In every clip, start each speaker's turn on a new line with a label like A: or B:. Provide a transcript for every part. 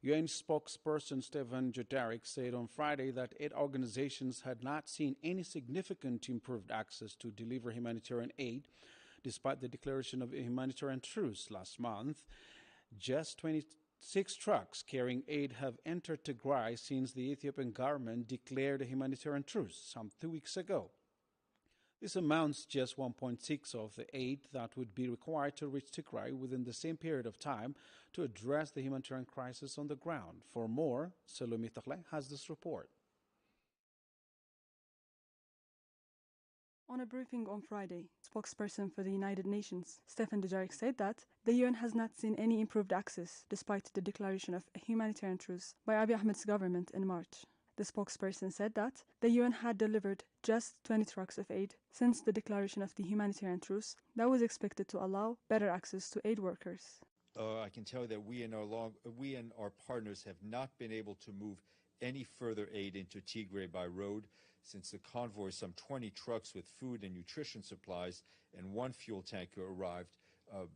A: UN spokesperson Stefan Dujarric said on Friday that aid organizations had not seen any significant improved access to deliver humanitarian aid, despite the declaration of a humanitarian truce last month. Just 26 trucks carrying aid have entered Tigray since the Ethiopian government declared a humanitarian truce some 2 weeks ago. This amounts just 1.6 of the aid that would be required to reach Tigray within the same period of time to address the humanitarian crisis on the ground. For more, Salome Tigrai has this report.
B: On a briefing on Friday, spokesperson for the United Nations, Stefan Dujarric, said that the UN has not seen any improved access despite the declaration of a humanitarian truce by Abiy Ahmed's government in March. The spokesperson said that the UN had delivered just 20 trucks of aid since the declaration of the humanitarian truce that was expected to allow better access to aid workers.
C: I can tell you that we and our partners have not been able to move any further aid into Tigray by road since the convoy, some 20 trucks with food and nutrition supplies and one fuel tanker arrived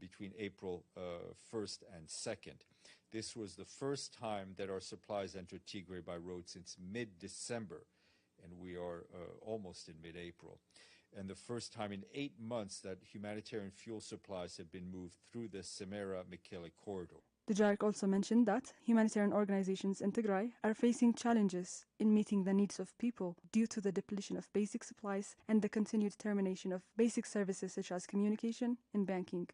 C: between April 1st and 2nd. This was the first time that our supplies entered Tigray by road since mid-December, and we are almost in mid-April. And the first time in 8 months that humanitarian fuel supplies have been moved through the Semera-Mekele corridor.
B: Dujarric also mentioned that humanitarian organizations in Tigray are facing challenges in meeting the needs of people due to the depletion of basic supplies and the continued termination of basic services such as communication and banking.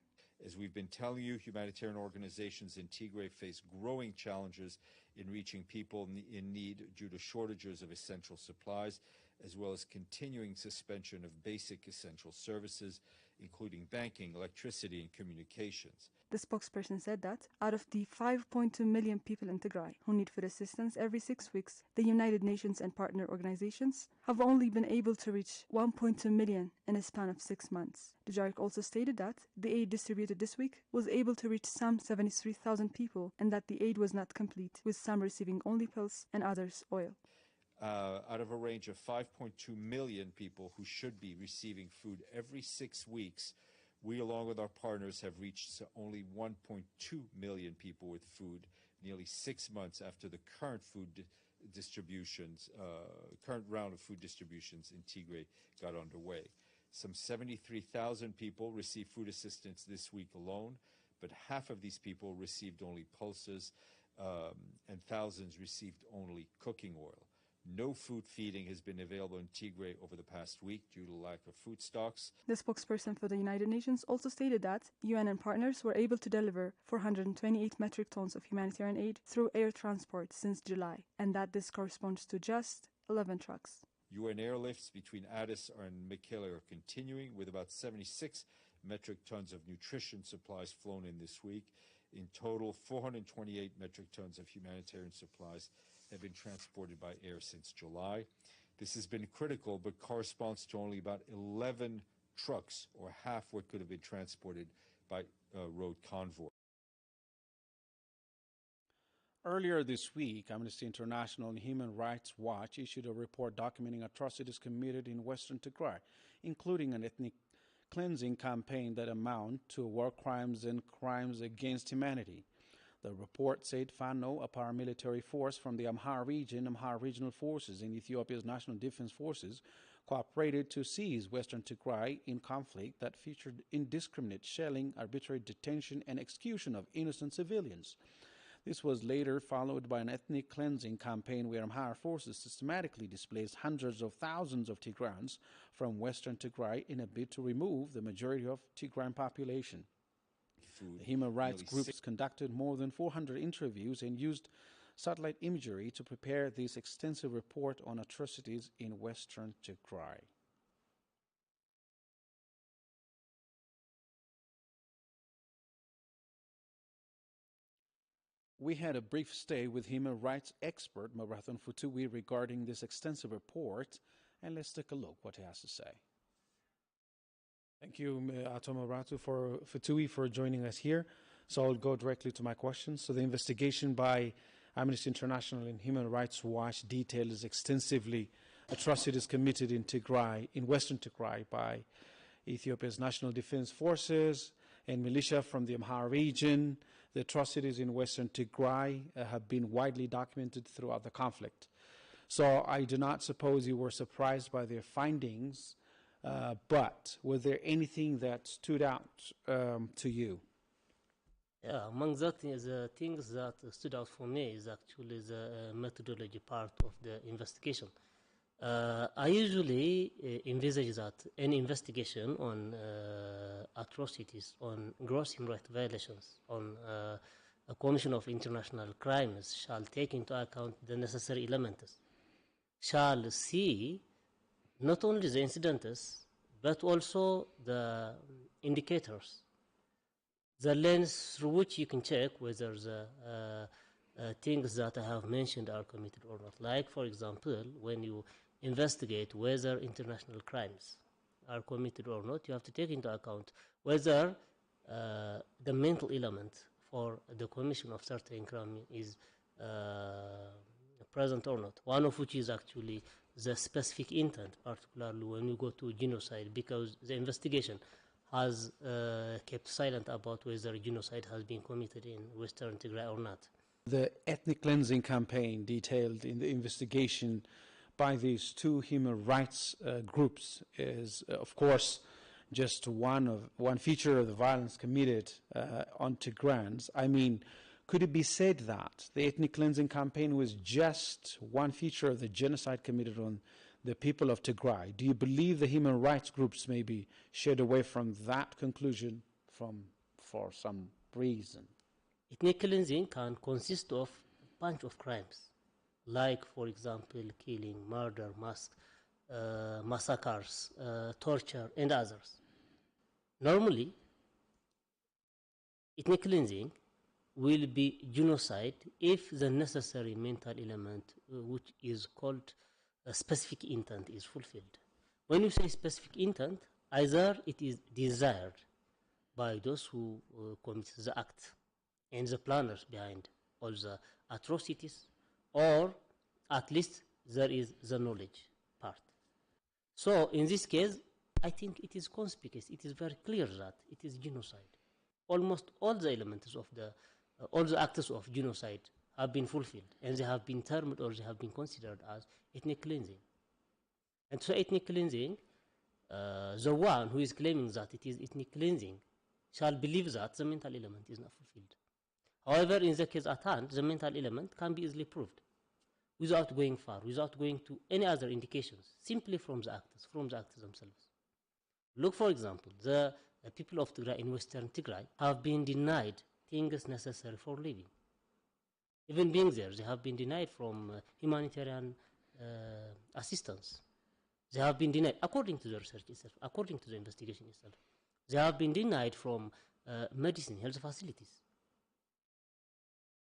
C: As we've been telling you, humanitarian organizations in Tigray face growing challenges in reaching people in need due to shortages of essential supplies, as well as continuing suspension of basic essential services, including banking, electricity, and communications.
B: The spokesperson said that out of the 5.2 million people in Tigray who need food assistance every 6 weeks, the United Nations and partner organizations have only been able to reach 1.2 million in a span of 6 months. Dujarric also stated that the aid distributed this week was able to reach some 73,000 people and that the aid was not complete, with some receiving only pills and others oil.
C: Out of a range of 5.2 million people who should be receiving food every 6 weeks, we, along with our partners, have reached only 1.2 million people with food, nearly 6 months after the current current round of food distributions in Tigray got underway. Some 73,000 people received food assistance this week alone, but half of these people received only pulses, and thousands received only cooking oil. No food feeding has been available in Tigray over the past week due to lack of food stocks.
B: The spokesperson for the United Nations also stated that UN and partners were able to deliver 428 metric tons of humanitarian aid through air transport since July, and that this corresponds to just 11 trucks.
C: UN airlifts between Addis and Mekele are continuing, with about 76 metric tons of nutrition supplies flown in this week. In total, 428 metric tons of humanitarian supplies have been transported by air since July. This has been critical, but corresponds to only about 11 trucks, or half what could have been transported by road convoy.
A: Earlier this week, Amnesty International and Human Rights Watch issued a report documenting atrocities committed in western Tigray, including an ethnic cleansing campaign that amount to war crimes and crimes against humanity. The report said Fano, a paramilitary force from the Amhara region, Amhara Regional Forces, and Ethiopia's National Defense Forces, cooperated to seize western Tigray in conflict that featured indiscriminate shelling, arbitrary detention, and execution of innocent civilians. This was later followed by an ethnic cleansing campaign where Amhara forces systematically displaced hundreds of thousands of Tigrayans from western Tigray in a bid to remove the majority of Tigrayan population. The human rights groups conducted more than 400 interviews and used satellite imagery to prepare this extensive report on atrocities in western Tigray. We had a brief stay with human rights expert Marathon Futui regarding this extensive report, and let's take a look what he has to say. Thank you, Ato Maratu Futui, for joining us here. So I'll go directly to my questions. So the investigation by Amnesty International and Human Rights Watch details extensively atrocities committed in Tigray, in western Tigray, by Ethiopia's National Defense Forces and militia from the Amhara region, The atrocities in Western Tigray have been widely documented throughout the conflict. So I do not suppose you were surprised by their findings, but was there anything that stood out to you?
D: Yeah, among the things that stood out for me is actually the methodology part of the investigation. I usually envisage that any investigation on atrocities, on gross human rights violations, on a commission of international crimes shall take into account the necessary elements, shall see not only the incidents, but also the indicators, the lens through which you can check whether the things that I have mentioned are committed or not. Like, for example, when you investigate whether international crimes are committed or not, you have to take into account whether the mental element for the commission of certain crime is present or not. One of which is actually the specific intent, particularly when you go to genocide, because the investigation has kept silent about whether genocide has been committed in Western Tigray or not.
A: The ethnic cleansing campaign detailed in the investigation by these two human rights groups is, of course, just one feature of the violence committed on Tigrans. I mean, could it be said that the ethnic cleansing campaign was just one feature of the genocide committed on the people of Tigray? Do you believe the human rights groups maybe shared away from that conclusion for some reason?
D: Ethnic cleansing can consist of a bunch of crimes, like, for example, killing, murder, massacres, torture, and others. Normally, ethnic cleansing will be genocide if the necessary mental element, which is called a specific intent, is fulfilled. When you say specific intent, either it is desired by those who commit the act and the planners behind all the atrocities, or at least there is the knowledge part. So in this case, I think it is conspicuous, it is very clear that it is genocide. Almost all the elements of all the acts of genocide have been fulfilled, and they have been termed or they have been considered as ethnic cleansing. And so ethnic cleansing, the one who is claiming that it is ethnic cleansing shall believe that the mental element is not fulfilled. However, in the case at hand, the mental element can be easily proved without going far, without going to any other indications, simply from the actors themselves. Look, for example, the people of Tigray in Western Tigray have been denied things necessary for living. Even being there, they have been denied from humanitarian assistance. They have been denied, according to the research itself, according to the investigation itself. They have been denied from medicine, health facilities.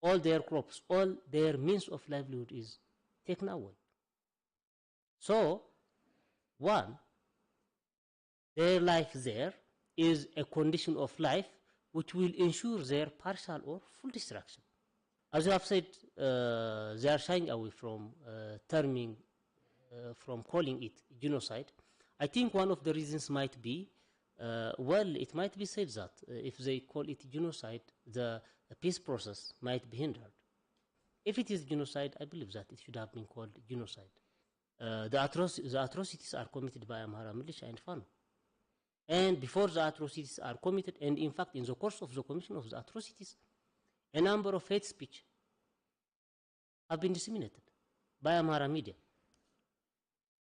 D: All their crops, all their means of livelihood is taken away. So, one, their life there is a condition of life which will ensure their partial or full destruction. As you have said, they are shying away from from calling it genocide. I think one of the reasons might be, it might be said that if they call it genocide, the peace process might be hindered. If it is genocide, I believe that it should have been called genocide. The atrocities are committed by Amhara militia and Fano. And before the atrocities are committed, and in fact in the course of the commission of the atrocities, a number of hate speech have been disseminated by Amhara media.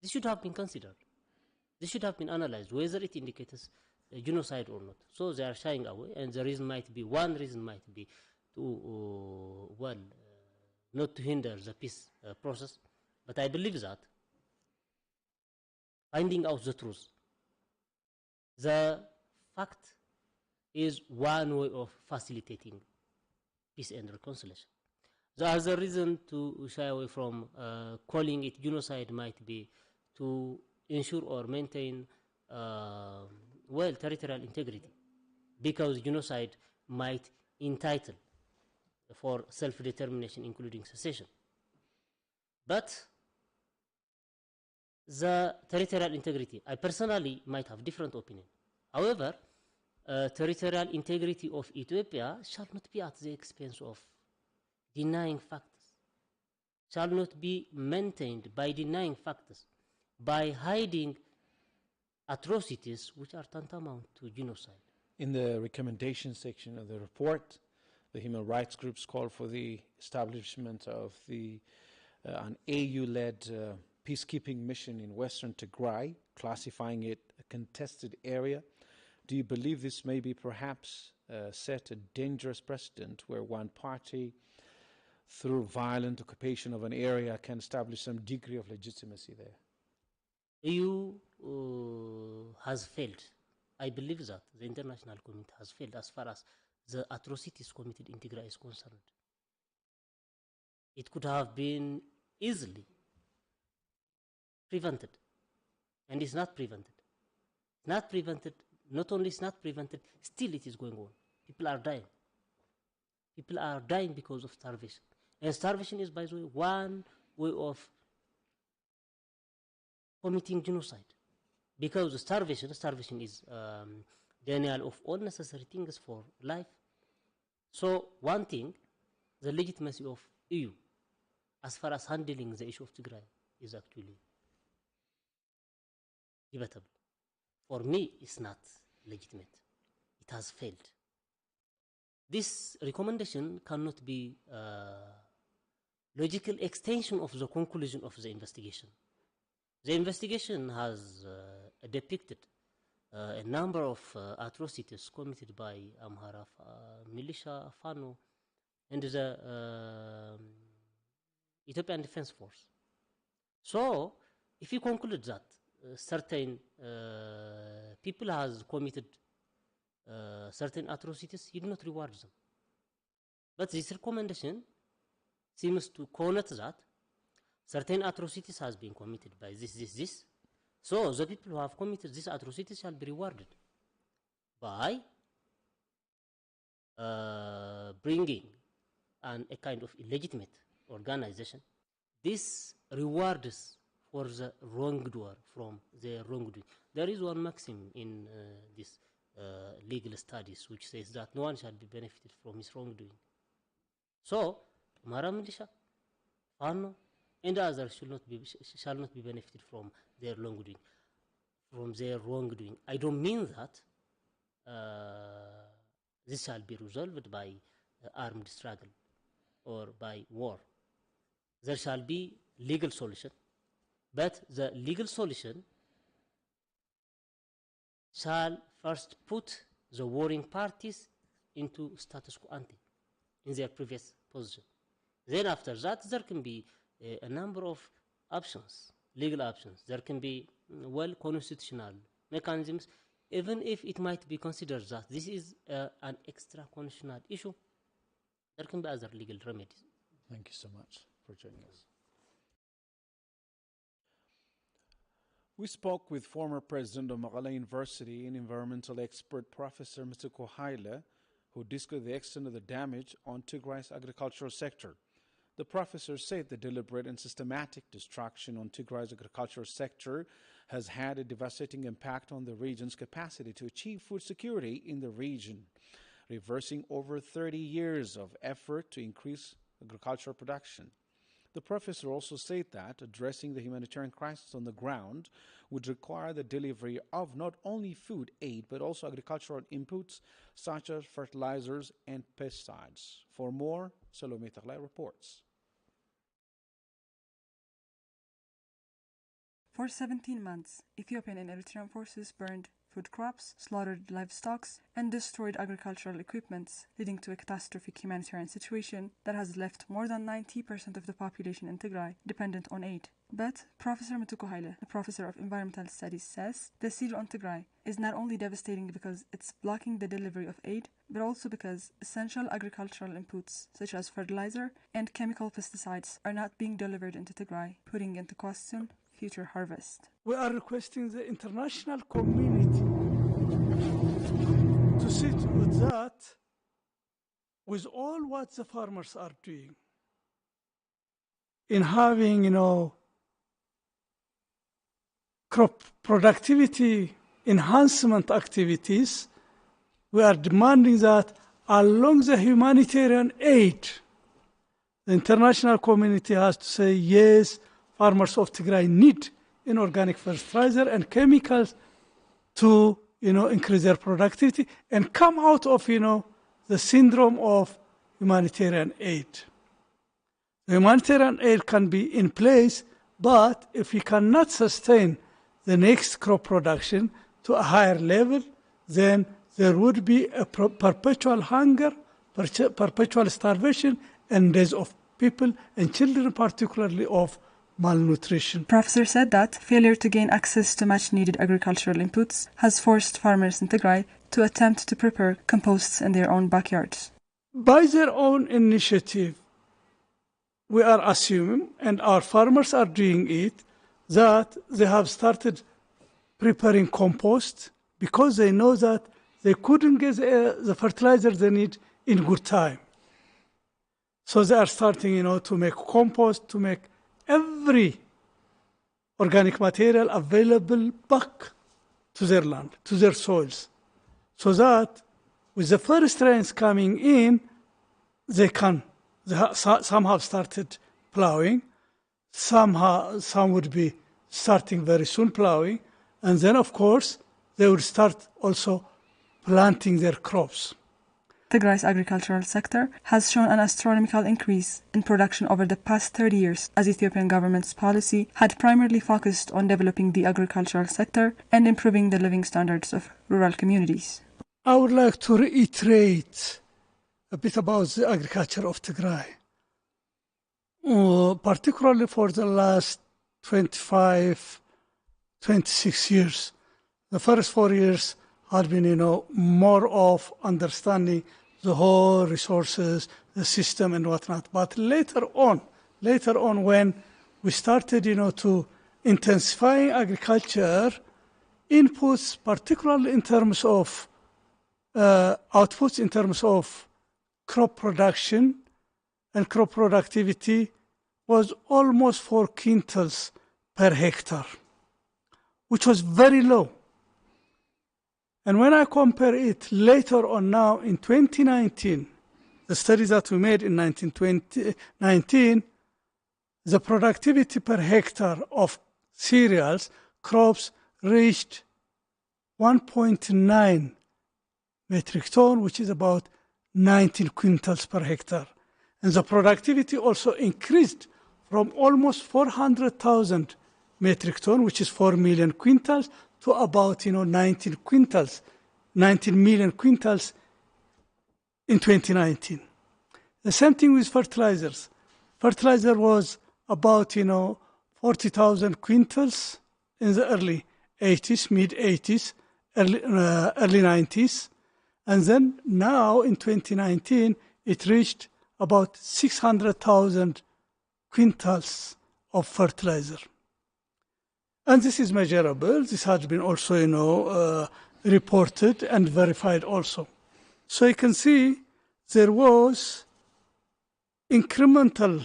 D: This should have been considered. This should have been analyzed, whether it indicates genocide or not. So they are shying away, and the reason might be, one reason might be to, not to hinder the peace process. But I believe that finding out the truth, the fact is one way of facilitating peace and reconciliation. The other reason to shy away from calling it genocide might be to ensure or maintain territorial integrity, because genocide might entitle for self-determination, including secession. But the territorial integrity, I personally might have different opinion. However, territorial integrity of Ethiopia shall not be at the expense of denying facts, shall not be maintained by denying facts, by hiding atrocities which are tantamount to genocide.
A: In the recommendation section of the report, the human rights groups call for the establishment of an AU-led peacekeeping mission in Western Tigray, classifying it a contested area. Do you believe this may be perhaps set a dangerous precedent where one party, through violent occupation of an area, can establish some degree of legitimacy there?
D: EU has failed. I believe that the international community has failed as far as the atrocities committed in Tigray is concerned. It could have been easily prevented, and it's not prevented. It's not prevented. Not only it's not prevented, still it is going on. People are dying. People are dying because of starvation. And starvation is, by the way, one way of committing genocide. Because starvation is denial of all necessary things for life. So one thing, the legitimacy of EU as far as handling the issue of Tigray is actually debatable. For me, it's not legitimate. It has failed. This recommendation cannot be a logical extension of the conclusion of the investigation. The investigation has depicted a number of atrocities committed by Amhara militia, Fano, and the Ethiopian Defense Force. So, if you conclude that certain people has committed certain atrocities, you do not reward them. But this recommendation seems to connote that certain atrocities has been committed by this. So the people who have committed these atrocities shall be rewarded by bringing a kind of illegitimate organization. This rewards for the wrongdoer from their wrongdoing. There is one maxim in this legal studies which says that no one shall be benefited from his wrongdoing. So, Mara militia, Fano, and others shall not be benefited from their wrongdoing. I don't mean that this shall be resolved by armed struggle or by war. There shall be legal solution, but the legal solution shall first put the warring parties into status quo ante, in their previous position. Then after that, there can be a number of options, legal options. There can be, constitutional mechanisms, even if it might be considered that this is an extra constitutional issue, there can be other legal remedies.
A: Thank you so much for joining us. We spoke with former president of Magala University and environmental expert Professor Mr. Haile, who discussed the extent of the damage on Tigray's agricultural sector. The professor said the deliberate and systematic destruction on Tigray's agricultural sector has had a devastating impact on the region's capacity to achieve food security in the region, reversing over 30 years of effort to increase agricultural production. The professor also said that addressing the humanitarian crisis on the ground would require the delivery of not only food aid but also agricultural inputs such as fertilizers and pesticides. For more, Salome Tigrai reports.
B: For 17 months, Ethiopian and Eritrean forces burned food crops, slaughtered livestock, and destroyed agricultural equipment, leading to a catastrophic humanitarian situation that has left more than 90% of the population in Tigray dependent on aid. But Professor Mtuku Haile, the professor of environmental studies, says the siege on Tigray is not only devastating because it's blocking the delivery of aid, but also because essential agricultural inputs such as fertilizer and chemical pesticides are not being delivered into Tigray, putting into question future harvest.
E: We are requesting the international community to sit with that, with all what the farmers are doing in having, crop productivity enhancement activities we are demanding that along the humanitarian aid, the international community has to say, yes, farmers of Tigray need inorganic fertilizer and chemicals to, increase their productivity and come out of, the syndrome of humanitarian aid. The humanitarian aid can be in place, but if we cannot sustain the next crop production to a higher level, then there would be a perpetual hunger, perpetual starvation, and deaths of people and children, particularly of malnutrition.
B: Professor said that failure to gain access to much-needed agricultural inputs has forced farmers in Tigray to attempt to prepare composts in their own backyards.
E: By their own initiative, we are assuming, and our farmers are doing it, that they have started preparing compost because they know that they couldn't get the fertilizer they need in good time. So they are starting, to make compost, to make every organic material available back to their land, to their soils, so that with the first rains coming in, some have started plowing, some would be starting very soon plowing, and then of course they would start also planting their crops.
B: Tigray's agricultural sector has shown an astronomical increase in production over the past 30 years, as Ethiopian government's policy had primarily focused on developing the agricultural sector and improving the living standards of rural communities.
E: I would like to reiterate a bit about the agriculture of Tigray, particularly for the last 25, 26 years. The first 4 years had been, more of understanding the whole resources, the system and whatnot. But later on when we started, to intensifying agriculture, inputs, particularly in terms of outputs, in terms of crop production and crop productivity, was almost 4 quintals per hectare, which was very low. And when I compare it later on now in 2019, the study that we made in 2019, the productivity per hectare of cereals, crops, reached 1.9 metric ton, which is about 19 quintals per hectare. And the productivity also increased from almost 400,000 metric ton, which is 4 million quintals, to about 19 million quintals in 2019. The same thing with fertilizers. Fertilizer was about 40,000 quintals in the early 80s, mid 80s, early 90s, and then now in 2019 it reached about 600,000 quintals of fertilizer. And this is measurable. This has been also, reported and verified also. So you can see there was incremental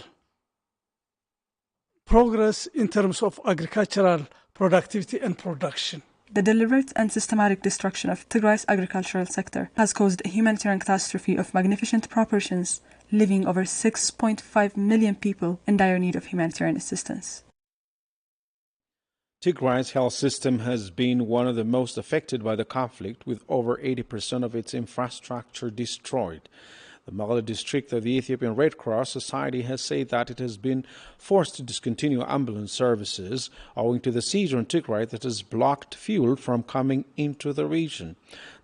E: progress in terms of agricultural productivity and production.
B: The deliberate and systematic destruction of Tigray's agricultural sector has caused a humanitarian catastrophe of magnificent proportions, leaving over 6.5 million people in dire need of humanitarian assistance.
A: Tigray's health system has been one of the most affected by the conflict, with over 80% of its infrastructure destroyed. The Mali district of the Ethiopian Red Cross Society has said that it has been forced to discontinue ambulance services owing to the seizure in Tigray that has blocked fuel from coming into the region.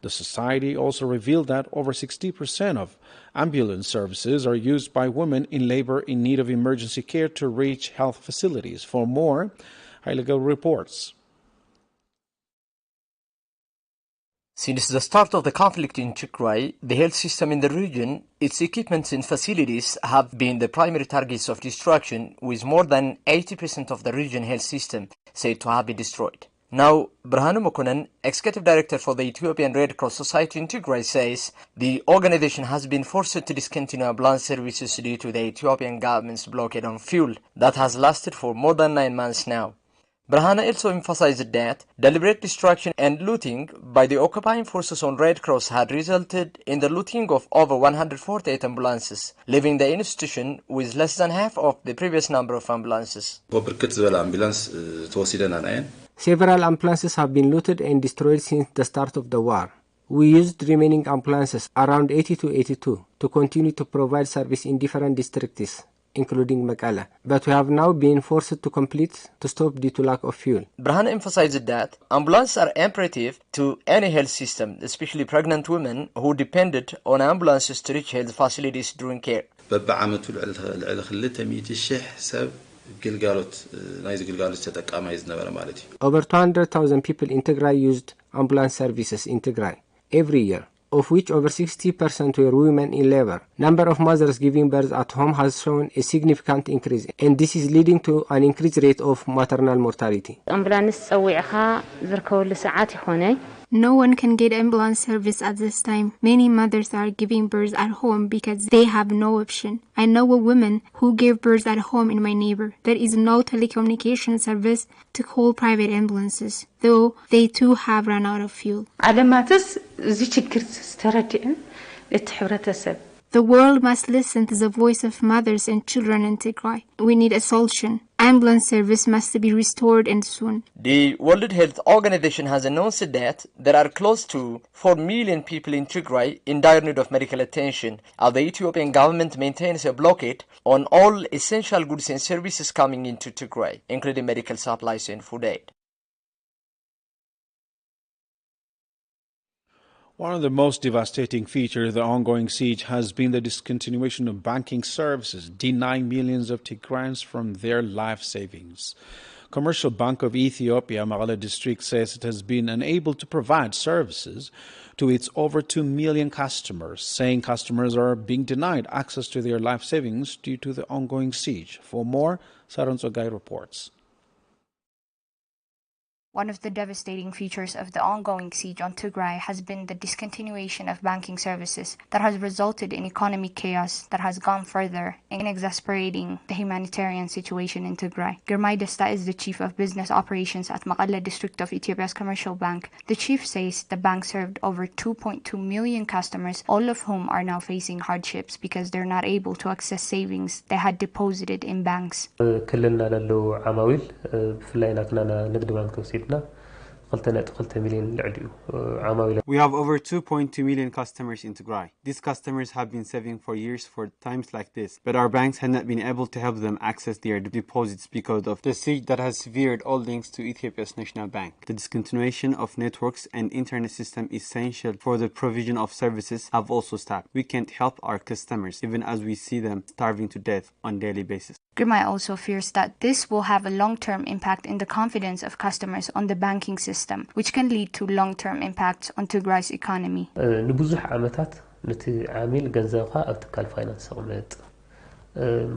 A: The society also revealed that over 60% of ambulance services are used by women in labor in need of emergency care to reach health facilities. For more, Heiliger reports.
F: Since the start of the conflict in Tigray, the health system in the region, its equipment and facilities have been the primary targets of destruction, with more than 80% of the region health system said to have been destroyed. Now, Brahanu Mokonnen, Executive Director for the Ethiopian Red Cross Society in Tigray, says the organization has been forced to discontinue ambulance services due to the Ethiopian government's blockade on fuel that has lasted for more than 9 months now. Brahana also emphasized that deliberate destruction and looting by the occupying forces on Red Cross had resulted in the looting of over 148 ambulances, leaving the institution with less than half of the previous number of ambulances.
G: Several ambulances have been looted and destroyed since the start of the war. We used remaining ambulances, around 80 to 82, to continue to provide service in different districts, including Mekelle, but we have now been forced to complete to stop due to lack of fuel.
F: Brahana emphasized that ambulances are imperative to any health system, especially pregnant women who depended on ambulances to reach health facilities during care.
G: Over 200,000 people in Tigray used ambulance services in Tigray every year, of which over 60% were women in labor. Number of mothers giving birth at home has shown a significant increase, and this is leading to an increased rate of maternal mortality.
H: No one can get ambulance service at this time. Many mothers are giving birth at home because they have no option. I know a woman who gave birth at home in my neighbor. There is no telecommunication service to call private ambulances, though they too have run out of fuel. The world must listen to the voice of mothers and children in Tigray. We need a solution. Ambulance service must be restored and soon.
F: The World Health Organization has announced that there are close to 4 million people in Tigray in dire need of medical attention, as the Ethiopian government maintains a blockade on all essential goods and services coming into Tigray, including medical supplies and food aid.
A: One of the most devastating features of the ongoing siege has been the discontinuation of banking services, denying millions of Tigrayans from their life savings. Commercial Bank of Ethiopia, Mekelle district, says it has been unable to provide services to its over 2 million customers, saying customers are being denied access to their life savings due to the ongoing siege. For more, Saron Sogai reports.
I: One of the devastating features of the ongoing siege on Tigray has been the discontinuation of banking services that has resulted in economic chaos that has gone further in exasperating the humanitarian situation in Tigray. Girmay Desta is the Chief of Business Operations at Mekelle District of Ethiopia's Commercial Bank. The chief says the bank served over 2.2 million customers, all of whom are now facing hardships because they're not able to access savings they had deposited in banks.
J: We have over 2.2 million customers in Tigray. These customers have been saving for years for times like this, but our banks had not been able to help them access their deposits because of the siege that has severed all links to Ethiopia's national bank. The discontinuation of networks and internet system essential for the provision of services have also stopped. We can't help our customers, even as we see them starving to death on a daily basis.
I: Girmay also fears that this will have a long-term impact in the confidence of customers on the banking system, which can lead to long-term impacts on Tigray's economy.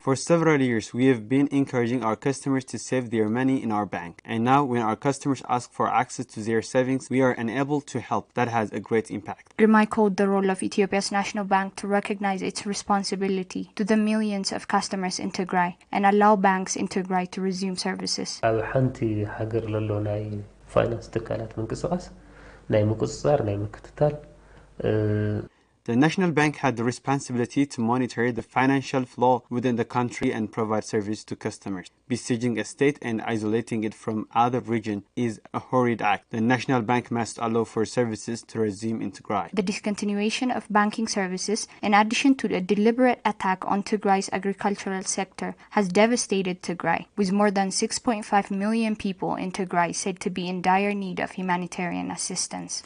J: For several years, we have been encouraging our customers to save their money in our bank. And now, when our customers ask for access to their savings, we are unable to help. That has a great impact.
I: Girmay called the role of Ethiopia's National Bank to recognize its responsibility to the millions of customers in Tigray and allow banks in Tigray to resume services.
J: The National Bank had the responsibility to monitor the financial flow within the country and provide service to customers. Besieging a state and isolating it from other regions is a horrid act. The National Bank must allow for services to resume in Tigray.
I: The discontinuation of banking services, in addition to the deliberate attack on Tigray's agricultural sector, has devastated Tigray, with more than 6.5 million people in Tigray said to be in dire need of humanitarian assistance.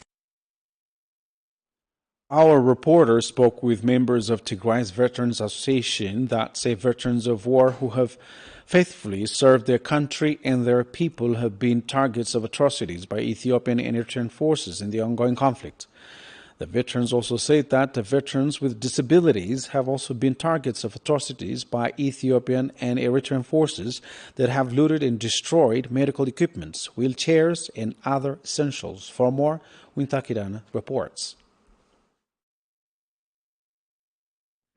A: Our reporter spoke with members of Tigray's Veterans Association that say veterans of war who have faithfully served their country and their people have been targets of atrocities by Ethiopian and Eritrean forces in the ongoing conflict. The veterans also said that the veterans with disabilities have also been targets of atrocities by Ethiopian and Eritrean forces that have looted and destroyed medical equipments, wheelchairs, and other essentials. For more, Wintakidana reports.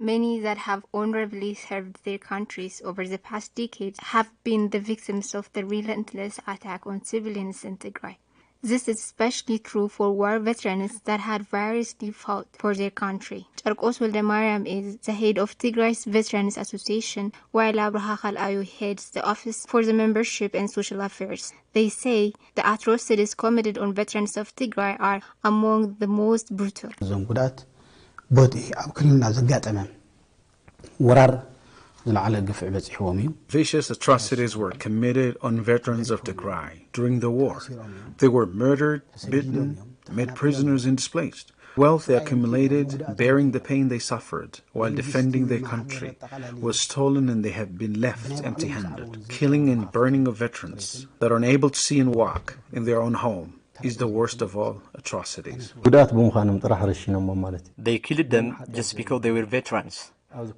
H: Many that have honorably served their countries over the past decades have been the victims of the relentless attack on civilians in Tigray. This is especially true for war veterans that had variously fought for their country. Charkos Waldemariam is the head of Tigray's Veterans Association, while Abraha Khalayu heads the Office for the Membership and Social Affairs. They say the atrocities committed on veterans of Tigray are among the most brutal.
A: Vicious atrocities were committed on veterans of Tigray during the war. They were murdered, beaten, made prisoners and displaced. Wealth they accumulated, bearing the pain they suffered while defending their country, was stolen and they have been left empty-handed. Killing and burning of veterans that are unable to see and walk in their own home is the worst of all atrocities.
F: They killed them just because they were veterans.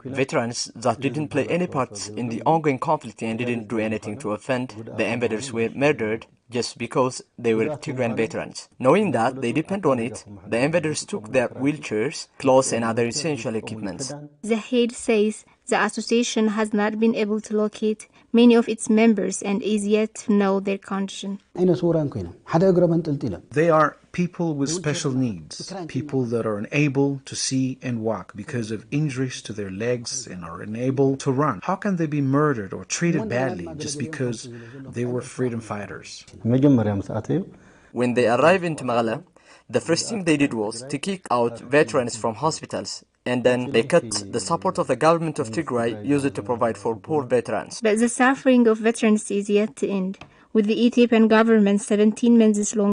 F: Veterans that didn't play any part in the ongoing conflict and didn't do anything to offend the invaders were murdered just because they were Tigrayan veterans. Knowing that they depend on it, the invaders took their wheelchairs, clothes and other essential equipment.
H: The head says the association has not been able to locate many of its members and is yet to know their condition.
A: They are people with special needs, people that are unable to see and walk because of injuries to their legs and are unable to run. How can they be murdered or treated badly just because they were freedom fighters?
F: When they arrived in Magala, the first thing they did was to kick out veterans from hospitals, and then they cut the support of the government of Tigray used to provide for poor veterans.
H: But the suffering of veterans is yet to end. With the Ethiopian government 17 months long